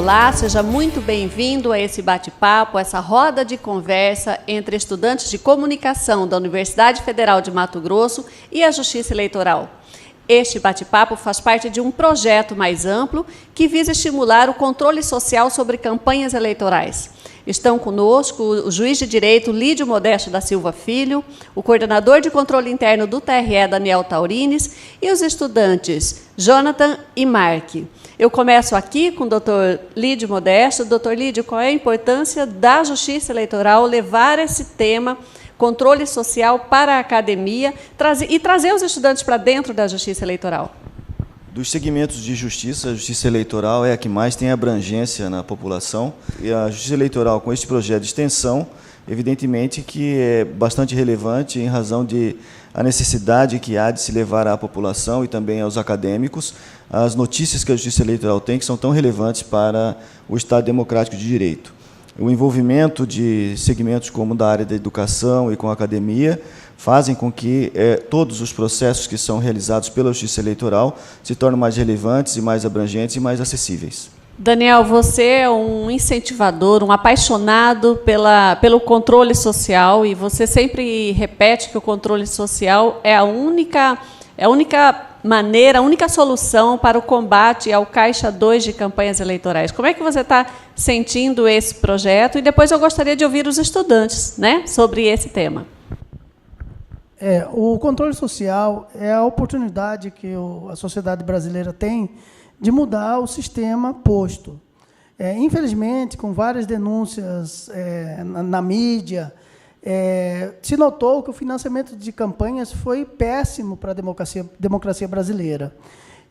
Olá, seja muito bem-vindo a esse bate-papo, essa roda de conversa entre estudantes de comunicação da Universidade Federal de Mato Grosso e a Justiça Eleitoral. Este bate-papo faz parte de um projeto mais amplo que visa estimular o controle social sobre campanhas eleitorais. Estão conosco o juiz de direito Lídio Modesto da Silva Filho, o coordenador de controle interno do TRE, Daniel Taurines, e os estudantes Jonathan e Mark. Eu começo aqui com o doutor Lídio Modesto. Doutor Lídio, qual é a importância da Justiça Eleitoral levar esse tema, controle social, para a academia e trazer os estudantes para dentro da Justiça Eleitoral? Dos segmentos de justiça, a justiça eleitoral é a que mais tem abrangência na população. E a justiça eleitoral, com este projeto de extensão, evidentemente que é bastante relevante em razão de a necessidade que há de se levar à população e também aos acadêmicos as notícias que a justiça eleitoral tem, que são tão relevantes para o Estado democrático de direito. O envolvimento de segmentos como da área da educação e com a academia fazem com que todos os processos que são realizados pela Justiça Eleitoral se tornem mais relevantes e mais abrangentes e mais acessíveis. Daniel, você é um incentivador, um apaixonado pelo controle social, e você sempre repete que o controle social é a única maneira, a única solução para o combate ao Caixa 2 de campanhas eleitorais. Como é que você está sentindo esse projeto? E depois eu gostaria de ouvir os estudantes, né, sobre esse tema. O controle social é a oportunidade que a sociedade brasileira tem de mudar o sistema posto. Infelizmente, com várias denúncias na mídia, se notou que o financiamento de campanhas foi péssimo para a democracia brasileira.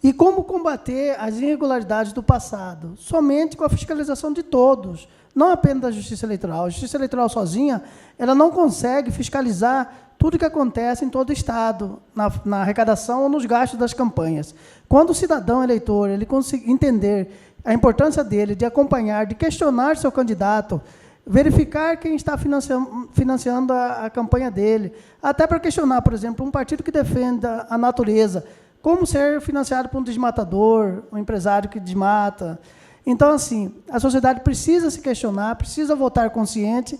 E como combater as irregularidades do passado? Somente com a fiscalização de todos, não apenas da Justiça Eleitoral. A Justiça Eleitoral sozinha ela não consegue fiscalizar tudo o que acontece em todo o Estado, na arrecadação ou nos gastos das campanhas. Quando o cidadão eleitor ele conseguir entender a importância dele de acompanhar, de questionar seu candidato, verificar quem está financiando a campanha dele, até para questionar, por exemplo, um partido que defenda a natureza, como ser financiado por um desmatador, um empresário que desmata. Então, assim, a sociedade precisa se questionar, precisa votar consciente,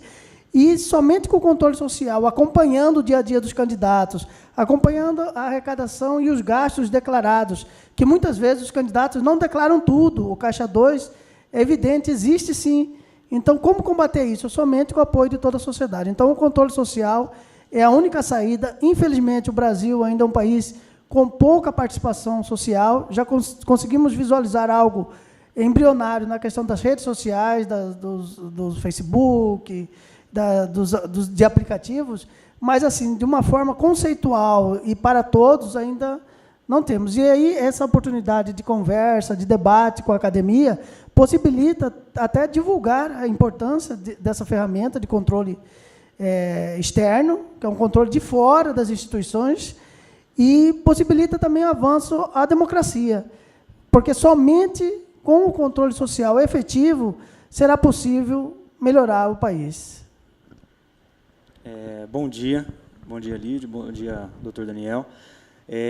e somente com o controle social, acompanhando o dia a dia dos candidatos, acompanhando a arrecadação e os gastos declarados, que muitas vezes os candidatos não declaram tudo. O Caixa 2 é evidente, existe sim. Então, como combater isso? Somente com o apoio de toda a sociedade. Então, o controle social é a única saída. Infelizmente, o Brasil ainda é um país com pouca participação social. Já conseguimos visualizar algo embrionário na questão das redes sociais, do Facebook, de aplicativos, mas, assim, de uma forma conceitual e para todos, ainda não temos. E aí, essa oportunidade de conversa, de debate com a academia, possibilita até divulgar a importância dessa ferramenta de controle externo, que é um controle de fora das instituições, e possibilita também o avanço à democracia, porque somente com o controle social efetivo será possível melhorar o país. Bom dia Lídio, bom dia doutor Daniel.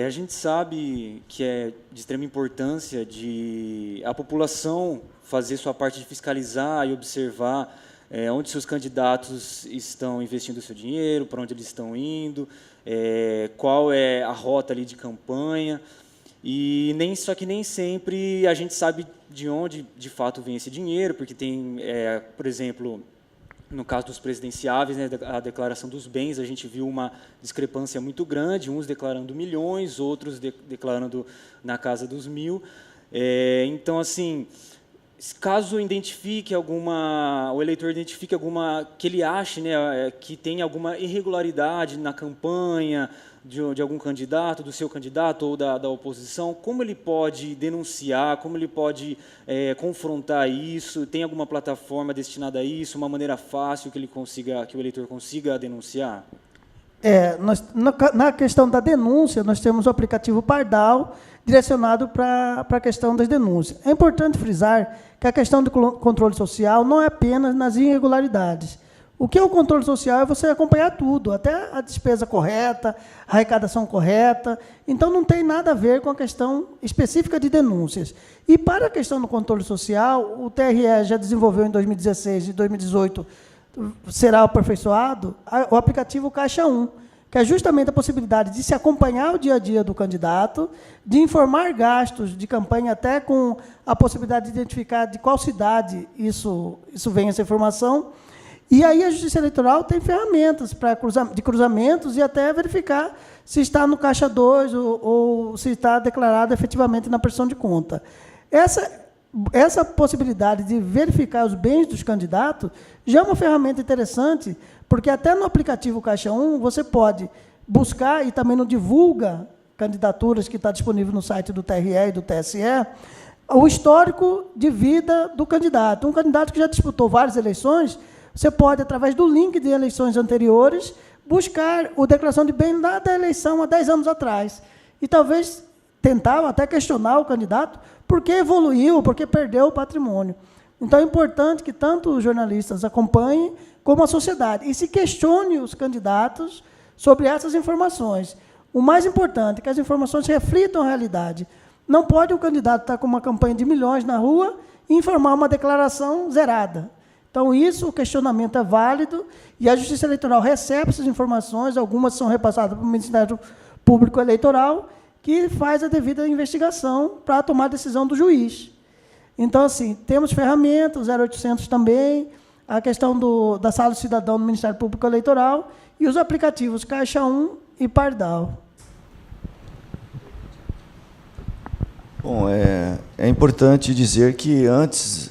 A gente sabe que é de extrema importância a população fazer sua parte de fiscalizar e observar onde seus candidatos estão investindo o seu dinheiro, para onde eles estão indo, qual é a rota ali de campanha, e só que nem sempre a gente sabe de onde de fato vem esse dinheiro, porque tem, por exemplo, no caso dos presidenciáveis, né, a declaração dos bens, a gente viu uma discrepância muito grande, uns declarando milhões, outros declarando na casa dos 1.000. Então, assim, caso o eleitor identifique que ele ache, né, que tem alguma irregularidade na campanha de algum candidato, do seu candidato ou da oposição, como ele pode denunciar, como ele pode confrontar isso? Tem alguma plataforma destinada a isso, uma maneira fácil que o eleitor consiga denunciar? Na questão da denúncia, nós temos o aplicativo Pardal, direcionado para a questão das denúncias. É importante frisar que a questão do controle social não é apenas nas irregularidades. O que é o controle social é você acompanhar tudo, até a despesa correta, a arrecadação correta. Então, não tem nada a ver com a questão específica de denúncias. E, para a questão do controle social, o TRE já desenvolveu em 2016 e 2018, será aperfeiçoado, o aplicativo Caixa 1, que é justamente a possibilidade de se acompanhar o dia a dia do candidato, de informar gastos de campanha, até com a possibilidade de identificar de qual cidade isso vem, essa informação. E aí a Justiça Eleitoral tem ferramentas de cruzamentos e até verificar se está no Caixa 2 ou se está declarado efetivamente na prestação de conta. Essa possibilidade de verificar os bens dos candidatos já é uma ferramenta interessante, porque até no aplicativo Caixa 1 você pode buscar, e também no Divulga Candidaturas, que está disponível no site do TRE e do TSE, o histórico de vida do candidato. Um candidato que já disputou várias eleições, você pode, através do link de eleições anteriores, buscar a declaração de bem lá da eleição há 10 anos atrás. E talvez tentar até questionar o candidato por que evoluiu, por que perdeu o patrimônio. Então, é importante que tanto os jornalistas acompanhem, como a sociedade, e se questione os candidatos sobre essas informações. O mais importante é que as informações reflitam a realidade. Não pode um candidato estar com uma campanha de milhões na rua e informar uma declaração zerada. Então, isso, o questionamento é válido, e a Justiça Eleitoral recebe essas informações, algumas são repassadas para o Ministério Público Eleitoral, que faz a devida investigação para tomar a decisão do juiz. Então, assim, temos ferramentas, o 0800 também, a questão da Sala do Cidadão do Ministério Público Eleitoral e os aplicativos Caixa 1 e Pardal. Bom, é importante dizer que antes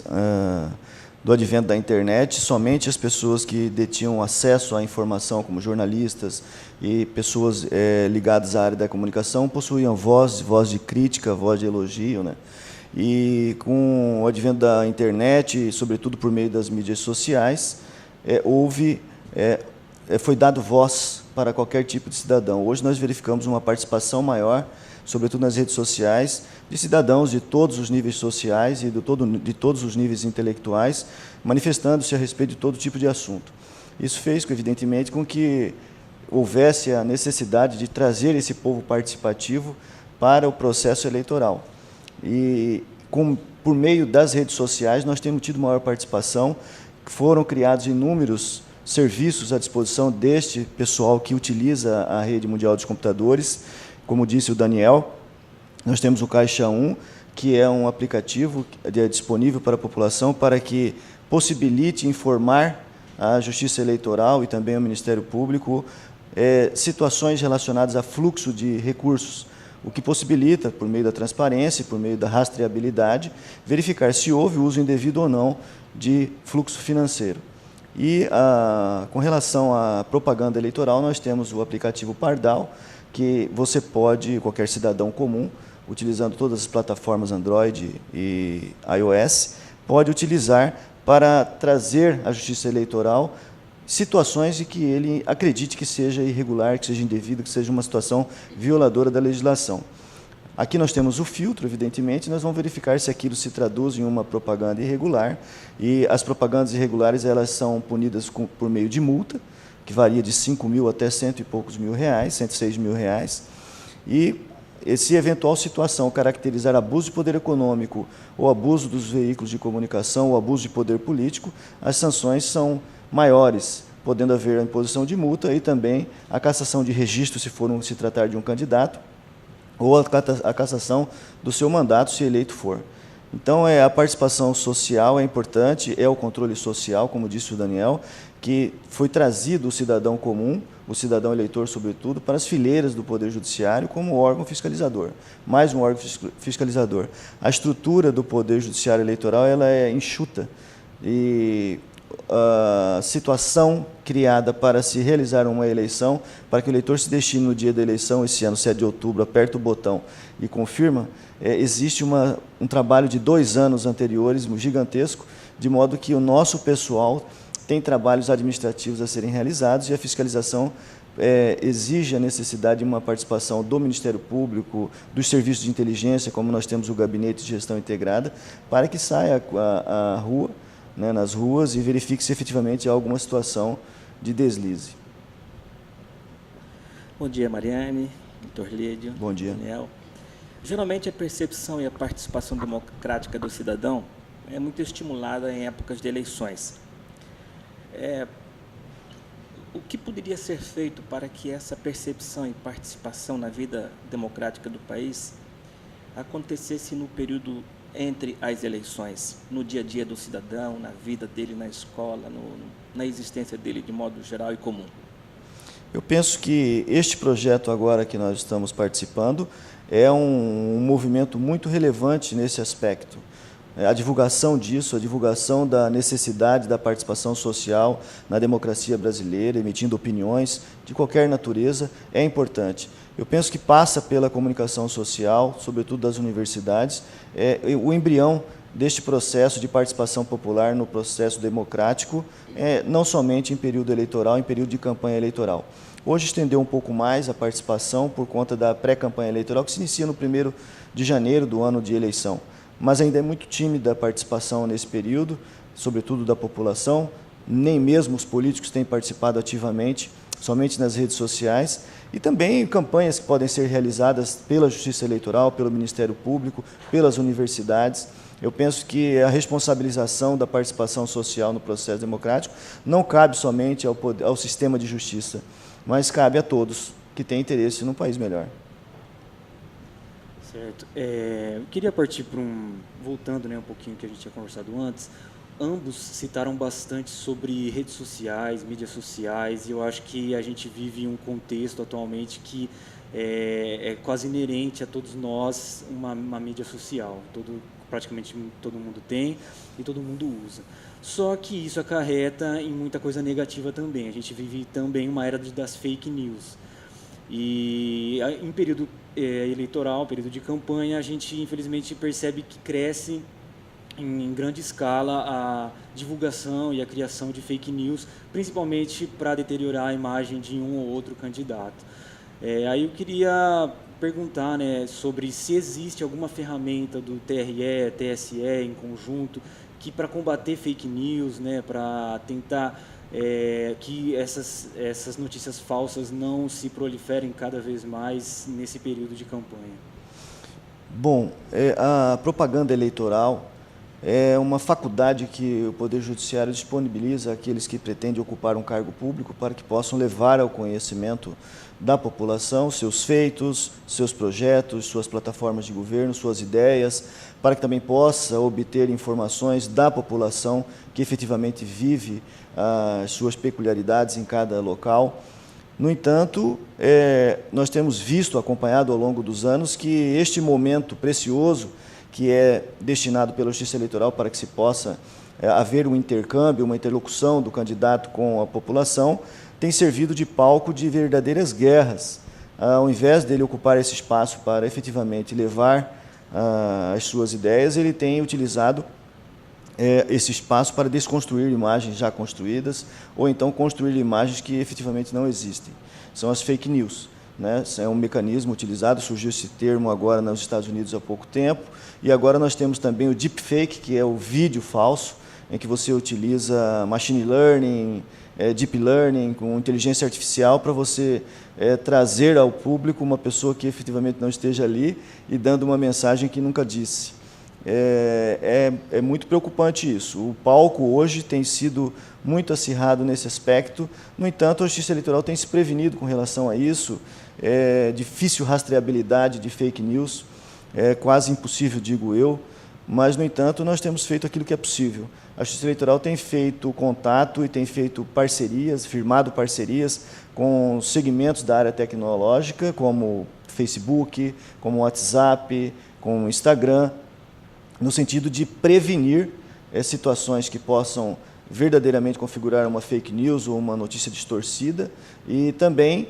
do advento da internet, somente as pessoas que detinham acesso à informação, como jornalistas e pessoas ligadas à área da comunicação, possuíam voz de crítica, voz de elogio, né? E com o advento da internet, sobretudo por meio das mídias sociais, foi dado voz para qualquer tipo de cidadão. Hoje nós verificamos uma participação maior, sobretudo nas redes sociais, de cidadãos de todos os níveis sociais e de todos os níveis intelectuais, manifestando-se a respeito de todo tipo de assunto. Isso fez, evidentemente, com que houvesse a necessidade de trazer esse povo participativo para o processo eleitoral. E, por meio das redes sociais, nós temos tido maior participação, foram criados inúmeros serviços à disposição deste pessoal que utiliza a rede mundial dos computadores. Como disse o Daniel, nós temos o Caixa 1, que é um aplicativo disponível para a população para que possibilite informar a Justiça Eleitoral e também ao Ministério Público situações relacionadas a fluxo de recursos, o que possibilita, por meio da transparência, por meio da rastreabilidade, verificar se houve uso indevido ou não de fluxo financeiro. E, com relação à propaganda eleitoral, nós temos o aplicativo Pardal, que você pode, qualquer cidadão comum, utilizando todas as plataformas Android e iOS, pode utilizar para trazer à Justiça Eleitoral situações em que ele acredite que seja irregular, que seja indevido, que seja uma situação violadora da legislação. Aqui nós temos o filtro, evidentemente, nós vamos verificar se aquilo se traduz em uma propaganda irregular, e as propagandas irregulares elas são punidas por meio de multa, que varia de 5 mil até cento e poucos mil reais, 106 mil reais, e se eventual situação caracterizar abuso de poder econômico ou abuso dos veículos de comunicação ou abuso de poder político, as sanções são maiores, podendo haver a imposição de multa e também a cassação de registro, se se tratar de um candidato, ou a cassação do seu mandato, se eleito for. Então, a participação social é importante, é o controle social, como disse o Daniel, que foi trazido o cidadão comum, o cidadão eleitor, sobretudo, para as fileiras do Poder Judiciário como órgão fiscalizador, mais um órgão fiscalizador. A estrutura do Poder Judiciário Eleitoral ela é enxuta, e a situação criada para se realizar uma eleição, para que o eleitor se destine no dia da eleição, esse ano, 7 de outubro, aperta o botão e confirma, existe um trabalho de 2 anos anteriores, gigantesco, de modo que o nosso pessoal tem trabalhos administrativos a serem realizados e a fiscalização exige a necessidade de uma participação do Ministério Público, dos serviços de inteligência, como nós temos o Gabinete de Gestão Integrada, para que saia à rua né, nas ruas e verifique se efetivamente há alguma situação de deslize. Bom dia, Mariane, Dr. Lídio, Bom dia. Daniel. Geralmente a percepção e a participação democrática do cidadão é muito estimulada em épocas de eleições. O que poderia ser feito para que essa percepção e participação na vida democrática do país acontecesse no período entre as eleições, no dia a dia do cidadão, na vida dele na escola, na existência dele de modo geral e comum? Eu penso que este projeto agora que nós estamos participando é um movimento muito relevante nesse aspecto. A divulgação disso, a divulgação da necessidade da participação social na democracia brasileira, emitindo opiniões de qualquer natureza, é importante. Eu penso que passa pela comunicação social, sobretudo das universidades, o embrião deste processo de participação popular no processo democrático, não somente em período eleitoral, em período de campanha eleitoral. Hoje estendeu um pouco mais a participação por conta da pré-campanha eleitoral, que se inicia no 1º de janeiro do ano de eleição. Mas ainda é muito tímida a participação nesse período, sobretudo da população, nem mesmo os políticos têm participado ativamente, somente nas redes sociais, e também campanhas que podem ser realizadas pela Justiça Eleitoral, pelo Ministério Público, pelas universidades. Eu penso que a responsabilização da participação social no processo democrático não cabe somente ao sistema de justiça, mas cabe a todos que têm interesse num país melhor. Certo. Eu queria partir para voltando um pouquinho que a gente tinha conversado antes, ambos citaram bastante sobre redes sociais, mídias sociais, e eu acho que a gente vive um contexto atualmente que é quase inerente a todos nós uma mídia social. Praticamente todo mundo tem e todo mundo usa. Só que isso acarreta em muita coisa negativa também. A gente vive também uma era das fake news. E em período eleitoral, período de campanha, a gente infelizmente percebe que cresce em grande escala a divulgação e a criação de fake news, principalmente para deteriorar a imagem de um ou outro candidato. Aí eu queria perguntar, sobre se existe alguma ferramenta do TRE, TSE em conjunto, que para combater fake news, para tentar que essas notícias falsas não se proliferem cada vez mais nesse período de campanha. Bom, a propaganda eleitoral é uma faculdade que o Poder Judiciário disponibiliza àqueles que pretendem ocupar um cargo público para que possam levar ao conhecimento da população seus feitos, seus projetos, suas plataformas de governo, suas ideias, para que também possa obter informações da população que efetivamente vive as suas peculiaridades em cada local. No entanto, nós temos visto, acompanhado ao longo dos anos, que este momento precioso que é destinado pela Justiça Eleitoral para que se possa haver um intercâmbio, uma interlocução do candidato com a população, tem servido de palco de verdadeiras guerras. Ao invés dele ocupar esse espaço para efetivamente levar as suas ideias, ele tem utilizado esse espaço para desconstruir imagens já construídas ou então construir imagens que efetivamente não existem. São as fake news. É um mecanismo utilizado, surgiu esse termo agora nos Estados Unidos há pouco tempo, e agora nós temos também o deepfake, que é o vídeo falso, em que você utiliza machine learning, deep learning, com inteligência artificial, para você trazer ao público uma pessoa que efetivamente não esteja ali e dando uma mensagem que nunca disse. É muito preocupante isso. O palco hoje tem sido muito acirrado nesse aspecto, no entanto, a Justiça Eleitoral tem se prevenido com relação a isso. É difícil rastreabilidade de fake news, é quase impossível, digo eu, mas, no entanto, nós temos feito aquilo que é possível. A Justiça Eleitoral tem feito contato e tem feito parcerias, firmado parcerias com segmentos da área tecnológica, como Facebook, como WhatsApp, como Instagram, no sentido de prevenir situações que possam verdadeiramente configurar uma fake news ou uma notícia distorcida, e também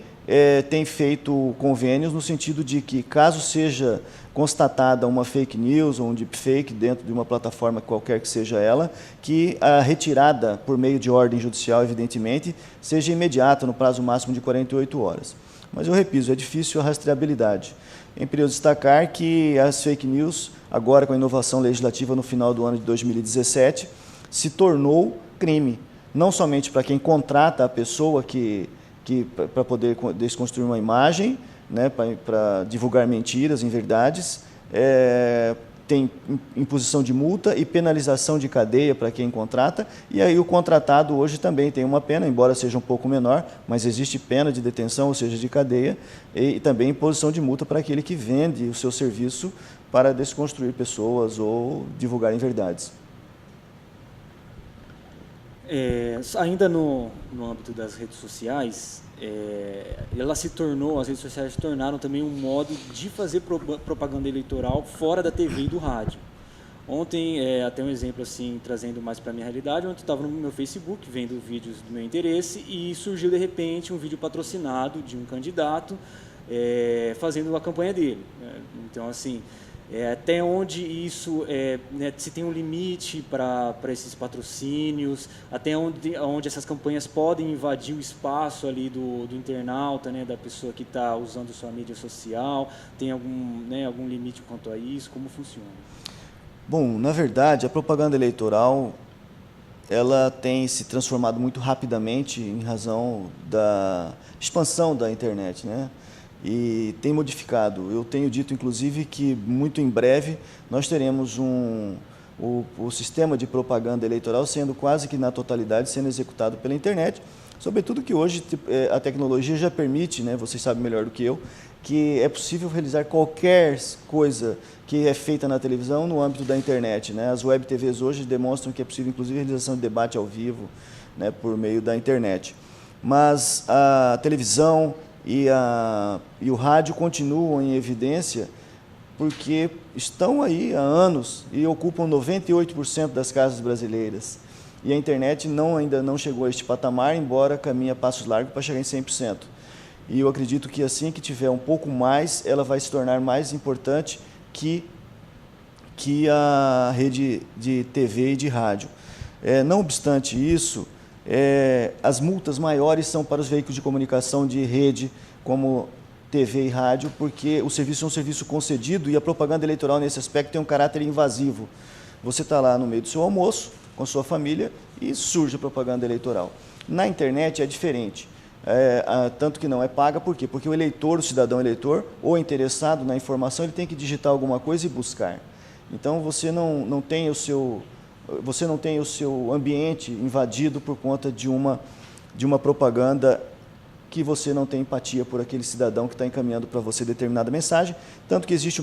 tem feito convênios no sentido de que, caso seja constatada uma fake news ou um deepfake dentro de uma plataforma qualquer que seja ela, que a retirada por meio de ordem judicial, evidentemente, seja imediata, no prazo máximo de 48 horas. Mas eu repito, é difícil a rastreabilidade. É preciso destacar que as fake news, agora com a inovação legislativa no final do ano de 2017, se tornou crime. Não somente para quem contrata a pessoa para poder desconstruir uma imagem, né, para divulgar mentiras, inverdades, tem imposição de multa e penalização de cadeia para quem contrata, e aí o contratado hoje também tem uma pena, embora seja um pouco menor, mas existe pena de detenção, ou seja, de cadeia, e também imposição de multa para aquele que vende o seu serviço para desconstruir pessoas ou divulgar inverdades. Ainda no âmbito das redes sociais, as redes sociais se tornaram também um modo de fazer propaganda eleitoral fora da TV e do rádio. Ontem, até um exemplo assim, trazendo mais para a minha realidade, ontem eu estava no meu Facebook vendo vídeos do meu interesse e surgiu de repente um vídeo patrocinado de um candidato fazendo a campanha dele. Então, assim, até onde isso, né, se tem um limite para esses patrocínios, até onde essas campanhas podem invadir o espaço ali do internauta, né, da pessoa que está usando sua mídia social, tem algum limite quanto a isso, como funciona? Bom, na verdade, a propaganda eleitoral ela tem se transformado muito rapidamente em razão da expansão da internet, né? E tem modificado. Eu tenho dito, inclusive, que muito em breve nós teremos o sistema de propaganda eleitoral sendo quase que na totalidade sendo executado pela internet, sobretudo que hoje a tecnologia já permite, né, vocês sabem melhor do que eu, que é possível realizar qualquer coisa que é feita na televisão no âmbito da internet, né? As web TVs hoje demonstram que é possível, inclusive, a realização de debate ao vivo, né, por meio da internet. Mas a televisão e o rádio continuam em evidência porque estão aí há anos e ocupam 98% das casas brasileiras. E a internet ainda não chegou a este patamar, embora caminhe a passos largos para chegar em 100%. E eu acredito que assim que tiver um pouco mais, ela vai se tornar mais importante que a rede de TV e de rádio. Não obstante isso, as multas maiores são para os veículos de comunicação de rede, como TV e rádio, porque o serviço é um serviço concedido e a propaganda eleitoral, nesse aspecto, tem um caráter invasivo. Você está lá no meio do seu almoço, com sua família, e surge a propaganda eleitoral. Na internet é diferente, tanto que não é paga, por quê? Porque o eleitor, o cidadão eleitor, ou interessado na informação, ele tem que digitar alguma coisa e buscar. Então, você não tem o seu ambiente invadido por conta de uma propaganda que você não tem empatia por aquele cidadão que está encaminhando para você determinada mensagem, tanto que existe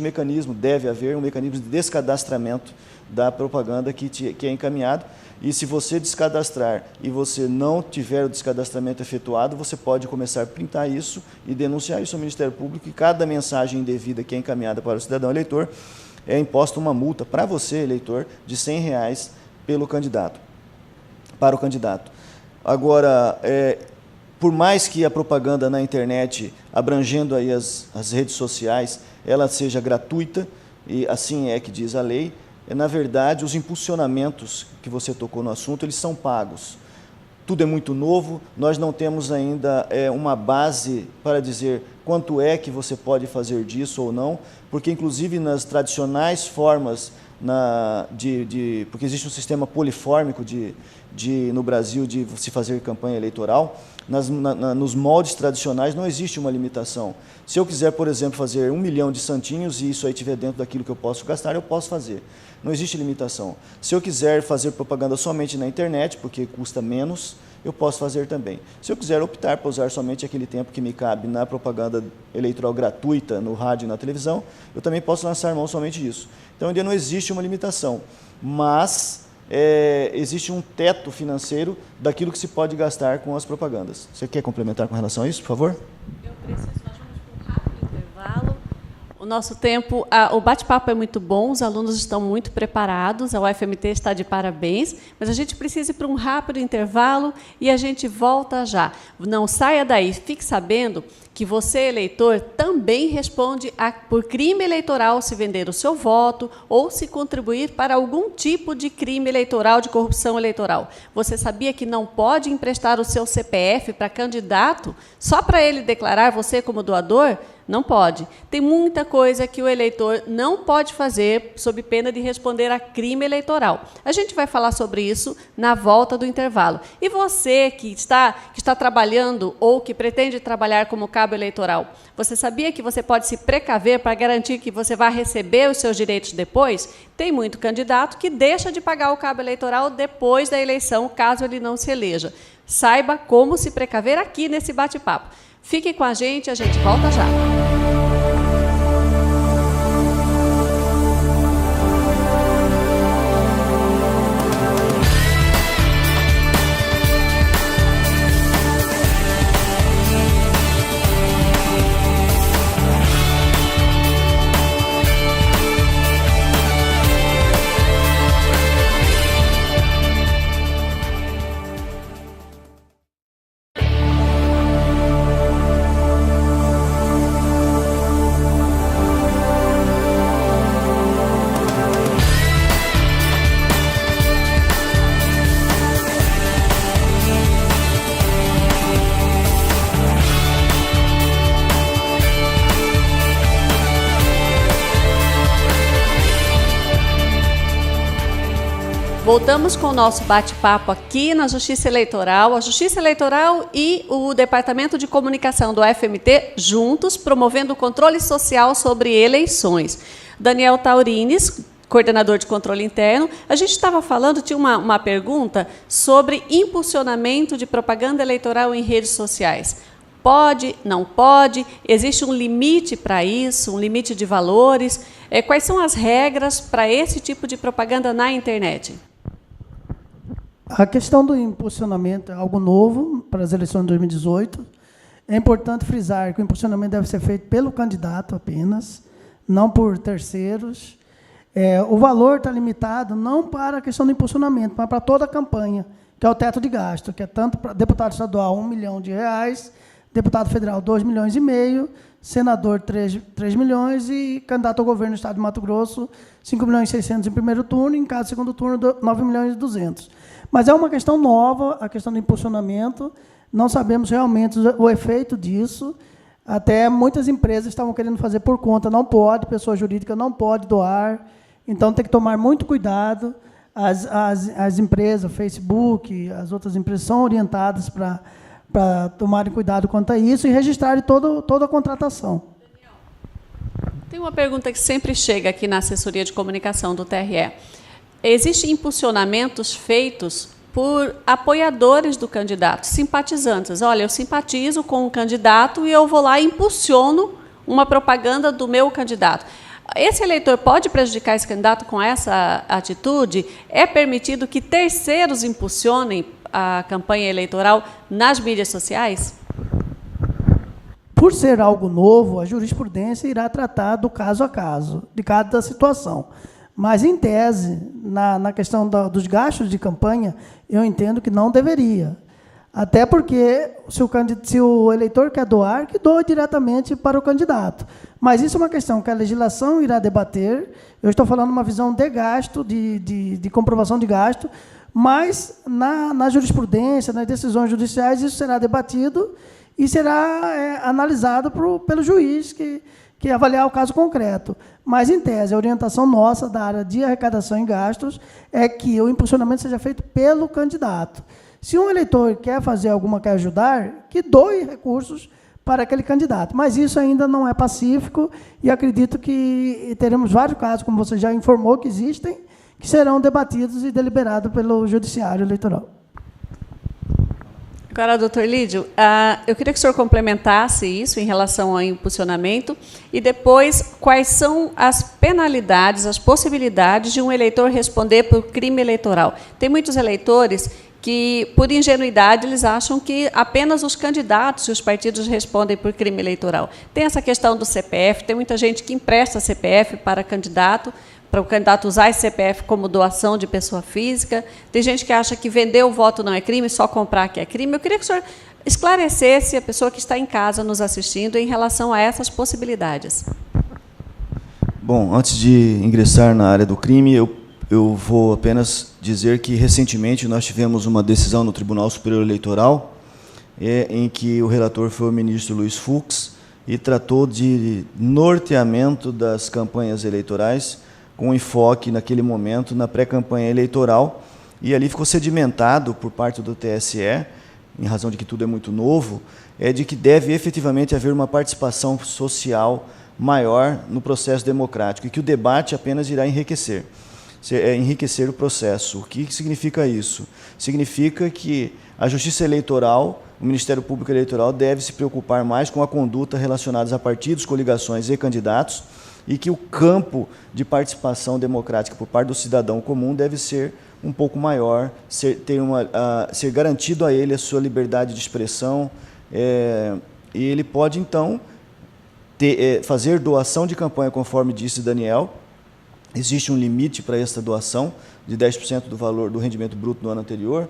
deve haver um mecanismo de descadastramento da propaganda que é encaminhado, e se você descadastrar e você não tiver o descadastramento efetuado, você pode começar a printar isso e denunciar isso ao Ministério Público, e cada mensagem indevida que é encaminhada para o cidadão eleitor é imposta uma multa para você, eleitor, de R$100 para o candidato. Agora, por mais que a propaganda na internet, abrangendo aí as redes sociais, ela seja gratuita, e assim é que diz a lei, na verdade, os impulsionamentos que você tocou no assunto, eles são pagos. Tudo é muito novo, nós não temos ainda uma base para dizer quanto é que você pode fazer disso ou não, porque inclusive nas tradicionais formas, porque existe um sistema polifórmico no Brasil de se fazer campanha eleitoral, nos moldes tradicionais não existe uma limitação. Se eu quiser, por exemplo, fazer 1 milhão de santinhos e isso aí estiver dentro daquilo que eu posso gastar, eu posso fazer. Não existe limitação. Se eu quiser fazer propaganda somente na internet, porque custa menos, eu posso fazer também. Se eu quiser optar por usar somente aquele tempo que me cabe na propaganda eleitoral gratuita, no rádio e na televisão, eu também posso lançar mão somente disso. Então, ainda não existe uma limitação, mas existe um teto financeiro daquilo que se pode gastar com as propagandas. Você quer complementar com relação a isso, por favor? Eu preciso, nós vamos para um rápido intervalo. O nosso tempo, o bate-papo é muito bom, os alunos estão muito preparados, a UFMT está de parabéns, mas a gente precisa ir para um rápido intervalo e a gente volta já. Não saia daí, fique sabendo que você, eleitor, também responde por crime eleitoral se vender o seu voto ou se contribuir para algum tipo de crime eleitoral, de corrupção eleitoral. Você sabia que não pode emprestar o seu CPF para candidato só para ele declarar você como doador? Não pode. Tem muita coisa que o eleitor não pode fazer sob pena de responder a crime eleitoral. A gente vai falar sobre isso na volta do intervalo. E você que está trabalhando ou que pretende trabalhar como cabo eleitoral, você sabia que você pode se precaver para garantir que você vai receber os seus direitos depois? Tem muito candidato que deixa de pagar o cabo eleitoral depois da eleição, caso ele não se eleja. Saiba como se precaver aqui nesse bate-papo. Fique com a gente volta já. Voltamos com o nosso bate-papo aqui na Justiça Eleitoral. A Justiça Eleitoral e o Departamento de Comunicação do FMT juntos, promovendo o controle social sobre eleições. Daniel Taurines, coordenador de controle interno. A gente estava falando, tinha uma pergunta sobre impulsionamento de propaganda eleitoral em redes sociais. Pode, não pode? Existe um limite para isso, um limite de valores? Quais são as regras para esse tipo de propaganda na internet? A questão do impulsionamento é algo novo para as eleições de 2018. É importante frisar que o impulsionamento deve ser feito pelo candidato apenas, não por terceiros. O valor está limitado não para a questão do impulsionamento, mas para toda a campanha, que é o teto de gasto, que é tanto para deputado estadual R$ 1 milhão, deputado federal R$ 2,5 milhões, senador 3 milhões e candidato ao governo do Estado de Mato Grosso R$ 5.600.000 em primeiro turno, e em caso de segundo turno R$ 9.200.000. Mas é uma questão nova, a questão do impulsionamento, não sabemos realmente o efeito disso, até muitas empresas estavam querendo fazer por conta, não pode, pessoa jurídica não pode doar, então tem que tomar muito cuidado, as empresas, Facebook, as outras empresas são orientadas para tomarem cuidado quanto a isso e registrarem toda a contratação. Tem uma pergunta que sempre chega aqui na assessoria de comunicação do TRE. Existem impulsionamentos feitos por apoiadores do candidato, simpatizantes. Olha, eu simpatizo com o candidato e eu vou lá e impulsiono uma propaganda do meu candidato. Esse eleitor pode prejudicar esse candidato com essa atitude? É permitido que terceiros impulsionem a campanha eleitoral nas mídias sociais? Por ser algo novo, a jurisprudência irá tratar do caso a caso, de cada situação. Mas, em tese, na questão dos gastos de campanha, eu entendo que não deveria. Até porque, se o eleitor quer doar, que doe diretamente para o candidato. Mas isso é uma questão que a legislação irá debater. Eu estou falando uma visão de gasto, de comprovação de gasto, mas, na jurisprudência, nas decisões judiciais, isso será debatido e será analisado pelo juiz que avaliar o caso concreto. Mas, em tese, a orientação nossa da área de arrecadação e gastos é que o impulsionamento seja feito pelo candidato. Se um eleitor quer ajudar, que doe recursos para aquele candidato. Mas isso ainda não é pacífico e acredito que teremos vários casos, como você já informou que existem, que serão debatidos e deliberados pelo Judiciário Eleitoral. Agora, doutor Lídio, eu queria que o senhor complementasse isso em relação ao impulsionamento e depois quais são as penalidades, as possibilidades de um eleitor responder por crime eleitoral. Tem muitos eleitores que, por ingenuidade, eles acham que apenas os candidatos e os partidos respondem por crime eleitoral. Tem essa questão do CPF, tem muita gente que empresta CPF para o candidato usar esse CPF como doação de pessoa física. Tem gente que acha que vender o voto não é crime, só comprar que é crime. Eu queria que o senhor esclarecesse a pessoa que está em casa nos assistindo em relação a essas possibilidades. Bom, antes de ingressar na área do crime, eu vou apenas dizer que, recentemente, nós tivemos uma decisão no Tribunal Superior Eleitoral, em que o relator foi o ministro Luiz Fux, e tratou de norteamento das campanhas eleitorais, com enfoque, naquele momento, na pré-campanha eleitoral, e ali ficou sedimentado, por parte do TSE, em razão de que tudo é muito novo, de que deve efetivamente haver uma participação social maior no processo democrático, e que o debate apenas irá enriquecer o processo. O que significa isso? Significa que a Justiça Eleitoral, o Ministério Público Eleitoral, deve se preocupar mais com a conduta relacionada a partidos, coligações e candidatos, e que o campo de participação democrática por parte do cidadão comum deve ser um pouco maior, ser garantido a ele a sua liberdade de expressão, e ele pode, então, fazer doação de campanha, conforme disse Daniel. Existe um limite para esta doação, de 10% do valor do rendimento bruto do ano anterior.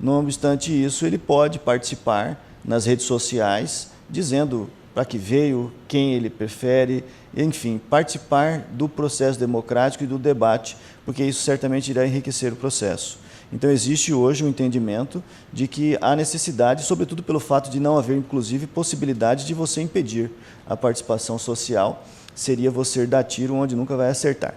Não obstante isso, ele pode participar nas redes sociais, dizendo para que veio, quem ele prefere, enfim, participar do processo democrático e do debate, porque isso certamente irá enriquecer o processo. Então, existe hoje um entendimento de que há necessidade, sobretudo pelo fato de não haver, inclusive, possibilidade de você impedir a participação social, seria você dar tiro onde nunca vai acertar.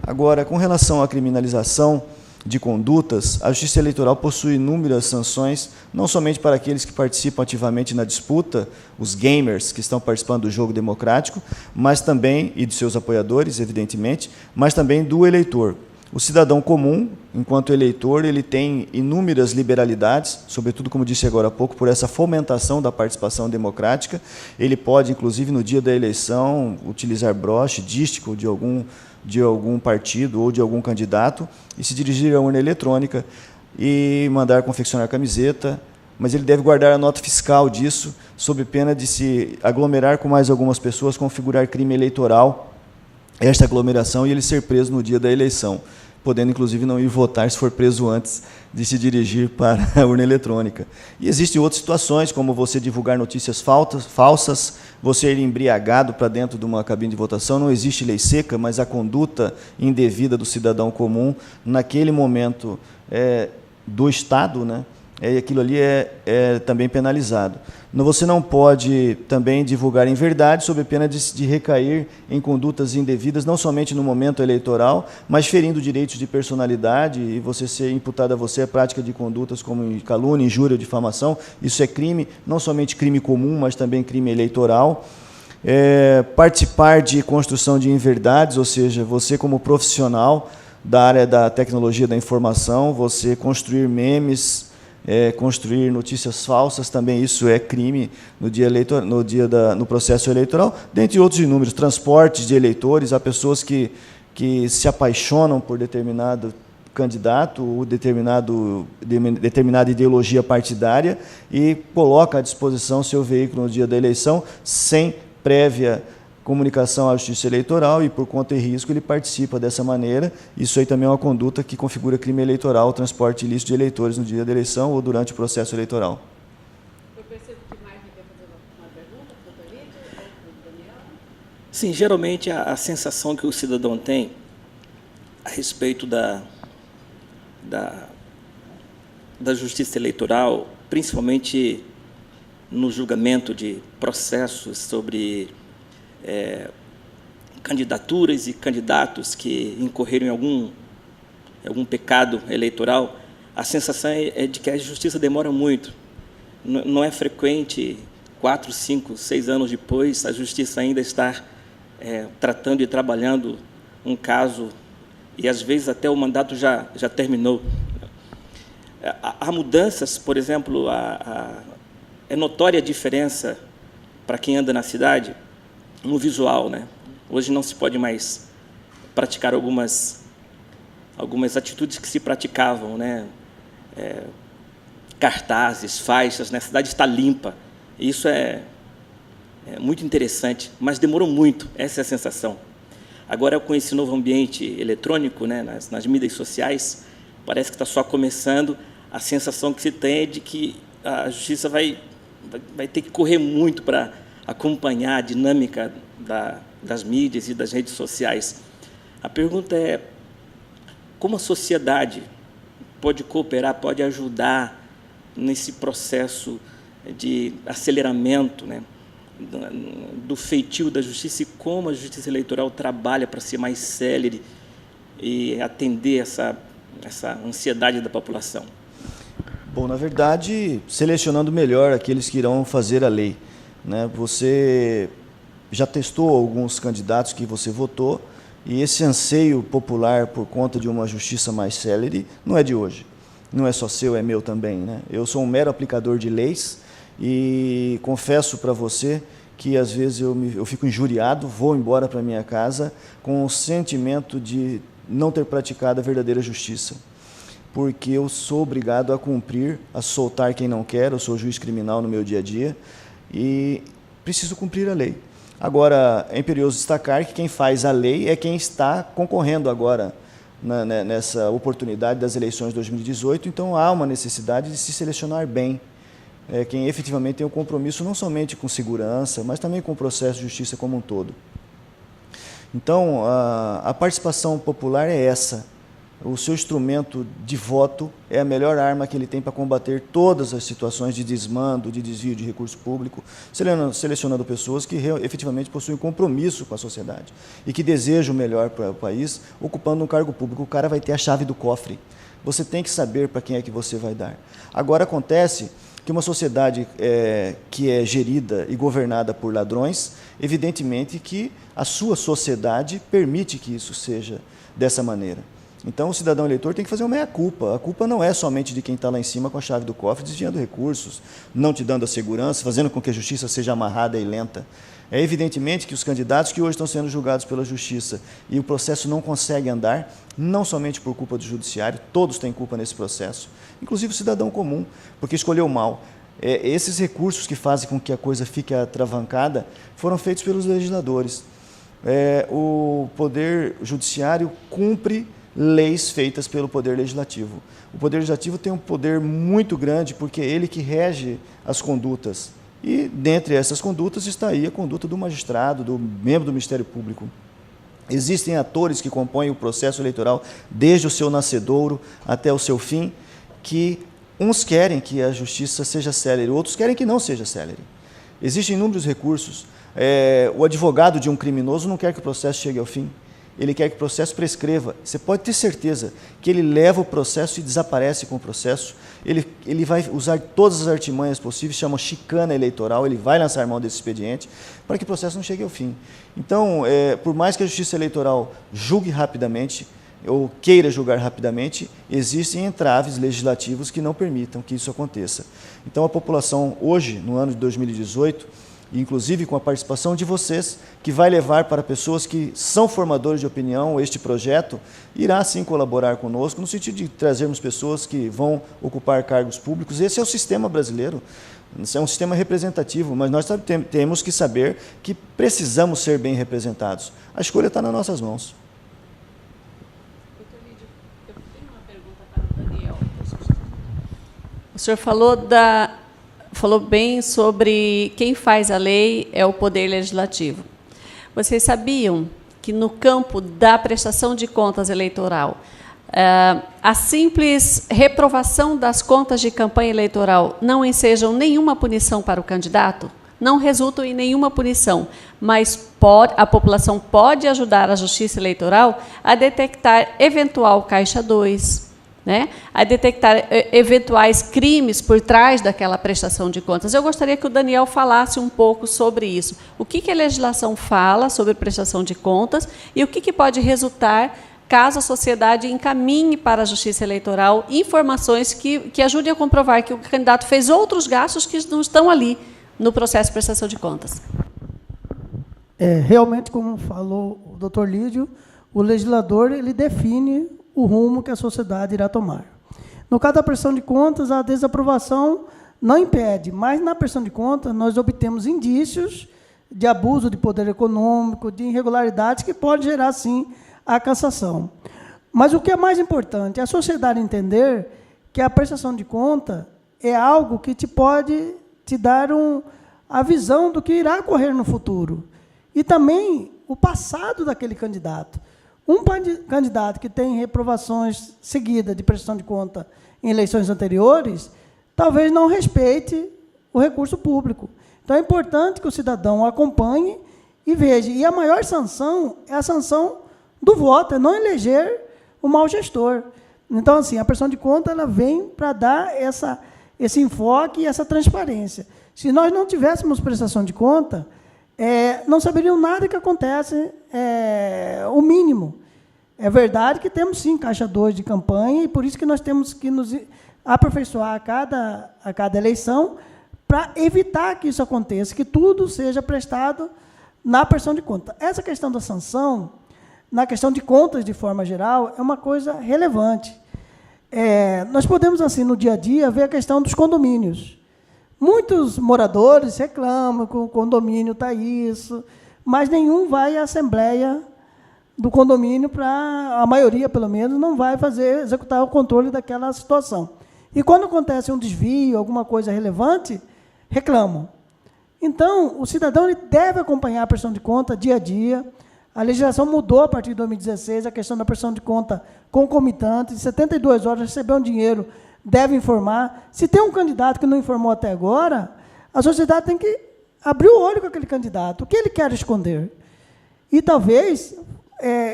Agora, com relação à criminalização de condutas, a Justiça Eleitoral possui inúmeras sanções, não somente para aqueles que participam ativamente na disputa, os gamers que estão participando do jogo democrático, mas também, e de seus apoiadores, evidentemente, mas também do eleitor. O cidadão comum, enquanto eleitor, ele tem inúmeras liberalidades, sobretudo, como disse agora há pouco, por essa fomentação da participação democrática. Ele pode, inclusive, no dia da eleição, utilizar broche, dístico de algum partido ou de algum candidato e se dirigir à urna eletrônica e mandar confeccionar camiseta, mas ele deve guardar a nota fiscal disso, sob pena de se aglomerar com mais algumas pessoas, configurar crime eleitoral, esta aglomeração, e ele ser preso no dia da eleição, podendo, inclusive, não ir votar se for preso antes de se dirigir para a urna eletrônica. E existem outras situações, como você divulgar notícias falsas, você ir embriagado para dentro de uma cabine de votação. Não existe lei seca, mas a conduta indevida do cidadão comum, naquele momento do Estado, né, aquilo ali é também penalizado. Você não pode também divulgar inverdade, sob pena de recair em condutas indevidas, não somente no momento eleitoral, mas ferindo direitos de personalidade, e você ser imputado a você a prática de condutas como calúnia, injúria, difamação. Isso é crime, não somente crime comum, mas também crime eleitoral. Participar de construção de inverdades, ou seja, você como profissional da área da tecnologia da informação, você construir memes, construir notícias falsas, também isso é crime no processo eleitoral, dentre outros inúmeros, transportes de eleitores. Há pessoas que se apaixonam por determinado candidato ou determinada ideologia partidária e coloca à disposição seu veículo no dia da eleição, sem prévia comunicação à Justiça Eleitoral, e, por conta e risco, ele participa dessa maneira. Isso aí também é uma conduta que configura crime eleitoral, o transporte ilícito de eleitores no dia da eleição ou durante o processo eleitoral. Eu percebo que mais quer fazer uma pergunta para o doutor Lídio ou para o Daniel? Sim, geralmente a sensação que o cidadão tem a respeito da Justiça Eleitoral, principalmente no julgamento de processos sobre candidaturas e candidatos que incorreram em algum pecado eleitoral, a sensação é de que a justiça demora muito. Não é frequente, 4, 5, 6 anos depois, a justiça ainda estar tratando e trabalhando um caso, e às vezes até o mandato já terminou. Há mudanças, por exemplo, é notória a diferença para quem anda na cidade no visual, né? Hoje não se pode mais praticar algumas atitudes que se praticavam, né? Cartazes, faixas, né? A cidade está limpa. Isso é muito interessante, mas demorou muito, essa é a sensação. Agora, com esse novo ambiente eletrônico, né, nas mídias sociais, parece que está só começando. A sensação que se tem é de que a justiça vai vai ter que correr muito para acompanhar a dinâmica das mídias e das redes sociais. A pergunta é: como a sociedade pode cooperar, pode ajudar nesse processo de aceleramento, né, do feitio da justiça, e como a justiça eleitoral trabalha para ser mais célere e atender essa ansiedade da população? Bom, na verdade, selecionando melhor aqueles que irão fazer a lei, né? Você já testou alguns candidatos que você votou, e esse anseio popular por conta de uma justiça mais célere não é de hoje. Não é só seu, é meu também, né? Eu sou um mero aplicador de leis e confesso para você que às vezes eu fico injuriado, vou embora para minha casa com o sentimento de não ter praticado a verdadeira justiça, porque eu sou obrigado a cumprir, a soltar quem não quer. Eu sou juiz criminal no meu dia a dia e preciso cumprir a lei. Agora, é imperioso destacar que quem faz a lei é quem está concorrendo agora nessa oportunidade das eleições de 2018, então há uma necessidade de se selecionar bem quem efetivamente tem um compromisso não somente com segurança, mas também com o processo de justiça como um todo. Então, a participação popular é essa. O seu instrumento de voto é a melhor arma que ele tem para combater todas as situações de desmando, de desvio de recurso público, selecionando pessoas que efetivamente possuem compromisso com a sociedade e que desejam o melhor para o país, ocupando um cargo público. O cara vai ter a chave do cofre. Você tem que saber para quem é que você vai dar. Agora, acontece que uma sociedade que é gerida e governada por ladrões, evidentemente que a sua sociedade permite que isso seja dessa maneira. Então, o cidadão eleitor tem que fazer uma meia-culpa. A culpa não é somente de quem está lá em cima com a chave do cofre, desviando recursos, não te dando a segurança, fazendo com que a justiça seja amarrada e lenta. É evidentemente que os candidatos que hoje estão sendo julgados pela justiça e o processo não consegue andar, não somente por culpa do judiciário, todos têm culpa nesse processo, inclusive o cidadão comum, porque escolheu mal. Esses recursos que fazem com que a coisa fique atravancada foram feitos pelos legisladores. O Poder Judiciário cumpre leis feitas pelo Poder Legislativo. O Poder Legislativo tem um poder muito grande porque é ele que rege as condutas. E, dentre essas condutas, está aí a conduta do magistrado, do membro do Ministério Público. Existem atores que compõem o processo eleitoral desde o seu nascedouro até o seu fim, que uns querem que a justiça seja célere, outros querem que não seja célere. Existem inúmeros recursos. O advogado de um criminoso não quer que o processo chegue ao fim. Ele quer que o processo prescreva. Você pode ter certeza que ele leva o processo e desaparece com o processo. Ele vai usar todas as artimanhas possíveis, chama chicana eleitoral, ele vai lançar mão desse expediente para que o processo não chegue ao fim. Então, por mais que a Justiça Eleitoral julgue rapidamente, ou queira julgar rapidamente, existem entraves legislativos que não permitam que isso aconteça. Então, a população hoje, no ano de 2018, inclusive com a participação de vocês, que vai levar para pessoas que são formadores de opinião este projeto, irá sim colaborar conosco, no sentido de trazermos pessoas que vão ocupar cargos públicos. Esse é o sistema brasileiro, é um sistema representativo, mas nós temos que saber que precisamos ser bem representados. A escolha está nas nossas mãos. Doutor Lídio, eu tenho uma pergunta para o Daniel. O senhor falou bem sobre quem faz a lei é o Poder Legislativo. Vocês sabiam que no campo da prestação de contas eleitoral, a simples reprovação das contas de campanha eleitoral não ensejam nenhuma punição para o candidato? Não resultam em nenhuma punição, mas a população pode ajudar a Justiça Eleitoral a detectar eventual caixa 2, né, a detectar eventuais crimes por trás daquela prestação de contas. Eu gostaria que o Daniel falasse um pouco sobre isso. O que a legislação fala sobre prestação de contas e o que pode resultar caso a sociedade encaminhe para a Justiça Eleitoral informações que ajudem a comprovar que o candidato fez outros gastos que não estão ali no processo de prestação de contas. Realmente, como falou o doutor Lídio, o legislador ele define o rumo que a sociedade irá tomar. No caso da prestação de contas, a desaprovação não impede, mas na prestação de contas nós obtemos indícios de abuso de poder econômico, de irregularidades que pode gerar, sim, a cassação. Mas o que é mais importante é a sociedade entender que a prestação de conta é algo que te pode te dar a visão do que irá ocorrer no futuro. E também o passado daquele candidato. Um candidato que tem reprovações seguidas de prestação de conta em eleições anteriores, talvez não respeite o recurso público. Então, é importante que o cidadão acompanhe e veja. E a maior sanção é a sanção do voto, é não eleger o mau gestor. Então, assim, a prestação de conta ela vem para dar esse enfoque e essa transparência. Se nós não tivéssemos prestação de conta, não saberiam nada que acontece, o mínimo. É verdade que temos, sim, caixa 2 de campanha, e por isso que nós temos que nos aperfeiçoar a cada eleição para evitar que isso aconteça, que tudo seja prestado na prestação de conta. Essa questão da sanção, na questão de contas de forma geral, é uma coisa relevante. Nós podemos, assim, no dia a dia, ver a questão dos condomínios. Muitos moradores reclamam que o condomínio está isso, mas nenhum vai à assembleia do condomínio a maioria, pelo menos, não vai executar o controle daquela situação. E quando acontece um desvio, alguma coisa relevante, reclamam. Então, o cidadão ele deve acompanhar a prestação de conta dia a dia. A legislação mudou a partir de 2016, a questão da prestação de conta concomitante, de 72 horas, recebeu um dinheiro, deve informar. Se tem um candidato que não informou até agora, a sociedade tem que abrir o olho com aquele candidato. O que ele quer esconder? E, talvez,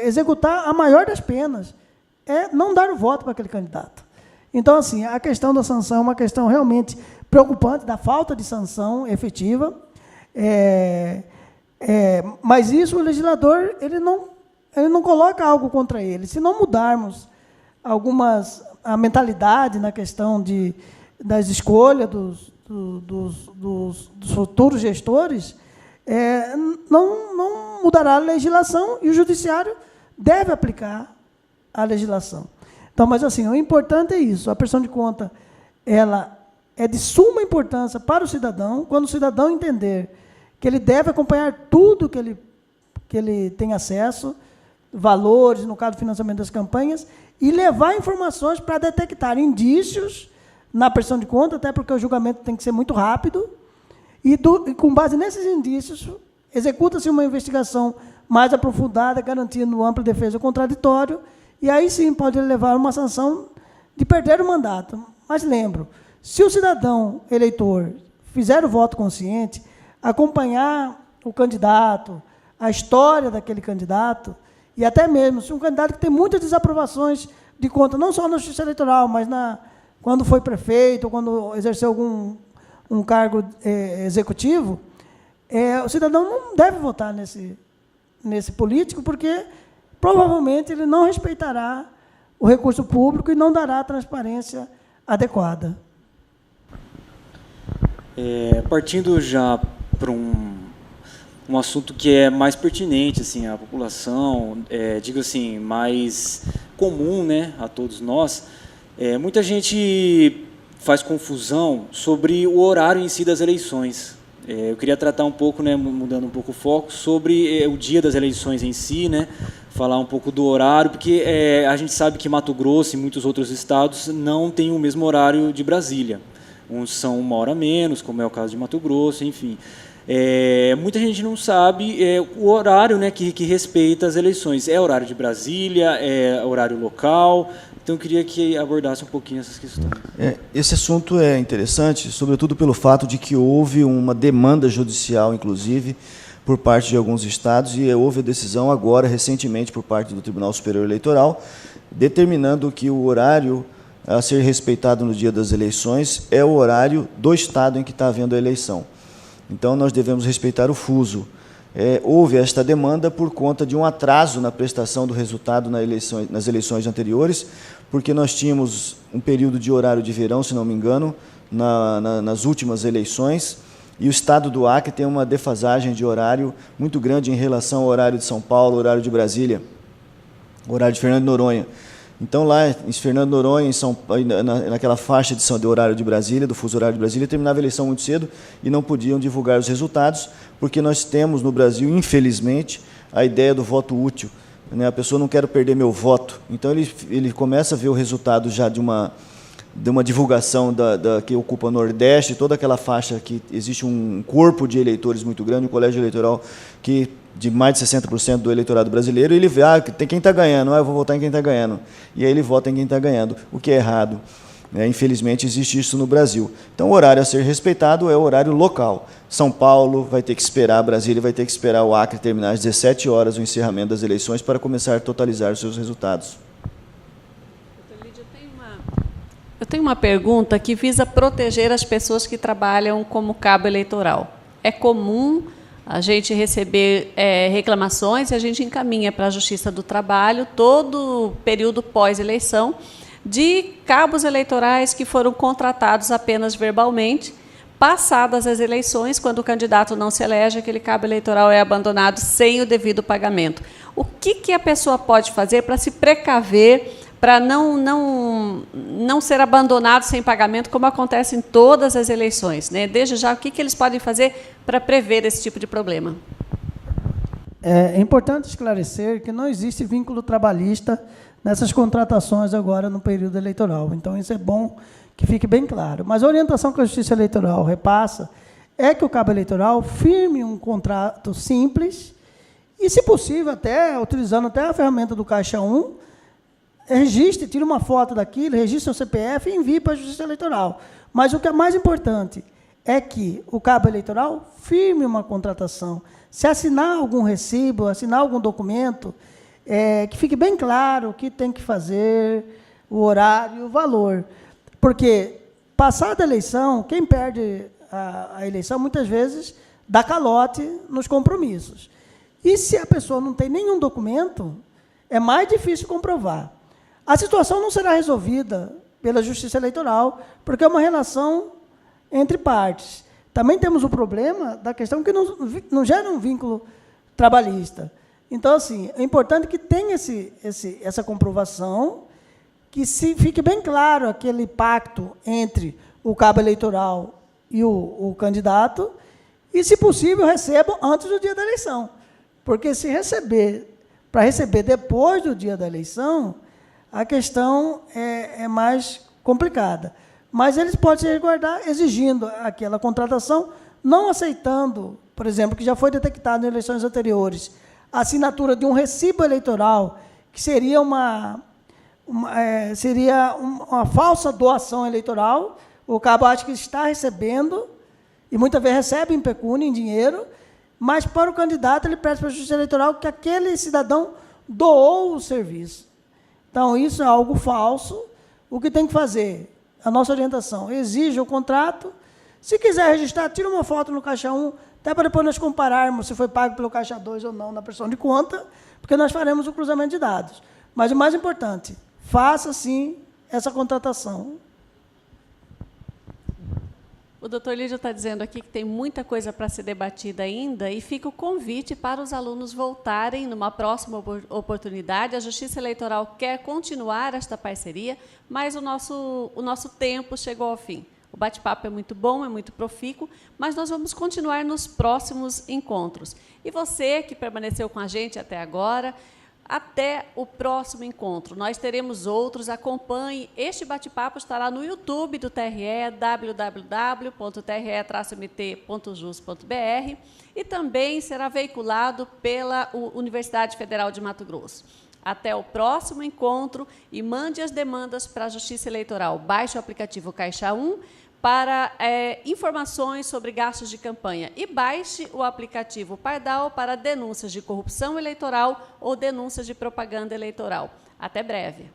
executar a maior das penas, não dar o voto para aquele candidato. Então, assim, a questão da sanção é uma questão realmente preocupante, da falta de sanção efetiva. Mas isso o legislador ele não coloca algo contra ele. Se não mudarmos a mentalidade na questão das escolhas dos futuros gestores, não mudará a legislação e o judiciário deve aplicar a legislação. Então, mas assim, o importante é isso, a prestação de conta ela é de suma importância para o cidadão, quando o cidadão entender que ele deve acompanhar tudo que ele tem acesso, valores, no caso do financiamento das campanhas, e levar informações para detectar indícios na prestação de conta, até porque o julgamento tem que ser muito rápido, e com base nesses indícios, executa-se uma investigação mais aprofundada, garantindo ampla defesa ao contraditório, e aí sim pode levar a uma sanção de perder o mandato. Mas lembro, se o cidadão eleitor fizer o voto consciente, acompanhar o candidato, a história daquele candidato, e até mesmo se um candidato que tem muitas desaprovações de conta, não só na Justiça Eleitoral, mas quando foi prefeito, ou quando exerceu um cargo executivo, o cidadão não deve votar nesse político, porque provavelmente ele não respeitará o recurso público e não dará a transparência adequada. Partindo já para um assunto que é mais pertinente assim, à população, digo assim, mais comum, né, a todos nós, muita gente faz confusão sobre o horário em si das eleições. Eu queria tratar um pouco, né, mudando um pouco o foco, sobre o dia das eleições em si, né, falar um pouco do horário, porque a gente sabe que Mato Grosso e muitos outros estados não têm o mesmo horário de Brasília. Uns são 1 hora menos, como é o caso de Mato Grosso, enfim. Muita gente não sabe o horário, né, que respeita as eleições. É horário de Brasília, é horário local. Então, eu queria que abordasse um pouquinho essas questões. Esse assunto é interessante, sobretudo pelo fato de que houve uma demanda judicial, inclusive, por parte de alguns estados, e houve a decisão agora, recentemente, por parte do Tribunal Superior Eleitoral, determinando que o horário a ser respeitado no dia das eleições é o horário do estado em que está havendo a eleição. Então, nós devemos respeitar o fuso. Houve esta demanda por conta de um atraso na prestação do resultado nas eleições anteriores, porque nós tínhamos um período de horário de verão, se não me engano, nas últimas eleições, e o estado do Acre tem uma defasagem de horário muito grande em relação ao horário de São Paulo, horário de Brasília, horário de Fernando de Noronha. Então, lá em Fernando de Noronha, naquela faixa de horário de Brasília, do fuso horário de Brasília, terminava a eleição muito cedo e não podiam divulgar os resultados, porque nós temos no Brasil, infelizmente, a ideia do voto útil. Né? A pessoa não quer perder meu voto. Então, ele começa a ver o resultado já de uma de uma divulgação que ocupa o Nordeste, toda aquela faixa que existe um corpo de eleitores muito grande, um colégio eleitoral de mais de 60% do eleitorado brasileiro, e ele vê, tem quem está ganhando, eu vou votar em quem está ganhando. E aí ele vota em quem está ganhando, o que é errado. Infelizmente, existe isso no Brasil. Então, o horário a ser respeitado é o horário local. São Paulo vai ter que esperar, Brasília vai ter que esperar o Acre terminar às 17 horas o encerramento das eleições para começar a totalizar os seus resultados. Eu tenho uma pergunta que visa proteger as pessoas que trabalham como cabo eleitoral. É comum a gente receber reclamações e a gente encaminha para a Justiça do Trabalho todo o período pós-eleição de cabos eleitorais que foram contratados apenas verbalmente. Passadas as eleições, quando o candidato não se elege, aquele cabo eleitoral é abandonado sem o devido pagamento. O que a pessoa pode fazer para se precaver, para não ser abandonado sem pagamento, como acontece em todas as eleições, né? Desde já, o que eles podem fazer para prever esse tipo de problema? É importante esclarecer que não existe vínculo trabalhista nessas contratações agora no período eleitoral. Então, isso é bom que fique bem claro. Mas a orientação que a Justiça Eleitoral repassa é que o cabo eleitoral firme um contrato simples e, se possível, utilizando até a ferramenta do Caixa 1, registre, tire uma foto daquilo, registre o CPF e envie para a Justiça Eleitoral. Mas o que é mais importante é que o cabo eleitoral firme uma contratação. Se assinar algum recibo, assinar algum documento, que fique bem claro o que tem que fazer, o horário e o valor. Porque, passada a eleição, quem perde a eleição, muitas vezes, dá calote nos compromissos. E se a pessoa não tem nenhum documento, é mais difícil comprovar. A situação não será resolvida pela Justiça Eleitoral, porque é uma relação entre partes. Também temos o problema da questão que não gera um vínculo trabalhista. Então, assim, é importante que tenha essa comprovação, que fique bem claro aquele pacto entre o cabo eleitoral e o candidato, e, se possível, recebam antes do dia da eleição. Porque para receber depois do dia da eleição, a questão é mais complicada. Mas eles podem se resguardar exigindo aquela contratação, não aceitando, por exemplo, que já foi detectado em eleições anteriores, a assinatura de um recibo eleitoral, que seria uma falsa doação eleitoral. O cabo acha que está recebendo, e muitas vezes recebe em pecúnia, em dinheiro, mas para o candidato ele pede para a Justiça Eleitoral que aquele cidadão doou o serviço. Então, isso é algo falso. O que tem que fazer? A nossa orientação, exige o contrato. Se quiser registrar, tira uma foto no Caixa 1, até para depois nós compararmos se foi pago pelo Caixa 2 ou não na prestação de conta, porque nós faremos o cruzamento de dados. Mas o mais importante, faça, sim, essa contratação. O doutor Lídio está dizendo aqui que tem muita coisa para ser debatida ainda, e fica o convite para os alunos voltarem numa próxima oportunidade. A Justiça Eleitoral quer continuar esta parceria, mas o nosso tempo chegou ao fim. O bate-papo é muito bom, é muito profícuo, mas nós vamos continuar nos próximos encontros. E você que permaneceu com a gente até agora, até o próximo encontro. Nós teremos outros, acompanhe. Este bate-papo estará no YouTube do TRE, www.tre-mt.jus.br, e também será veiculado pela Universidade Federal de Mato Grosso. Até o próximo encontro e mande as demandas para a Justiça Eleitoral. Baixe o aplicativo Caixa 1 para informações sobre gastos de campanha e baixe o aplicativo Pardal para denúncias de corrupção eleitoral ou denúncias de propaganda eleitoral. Até breve.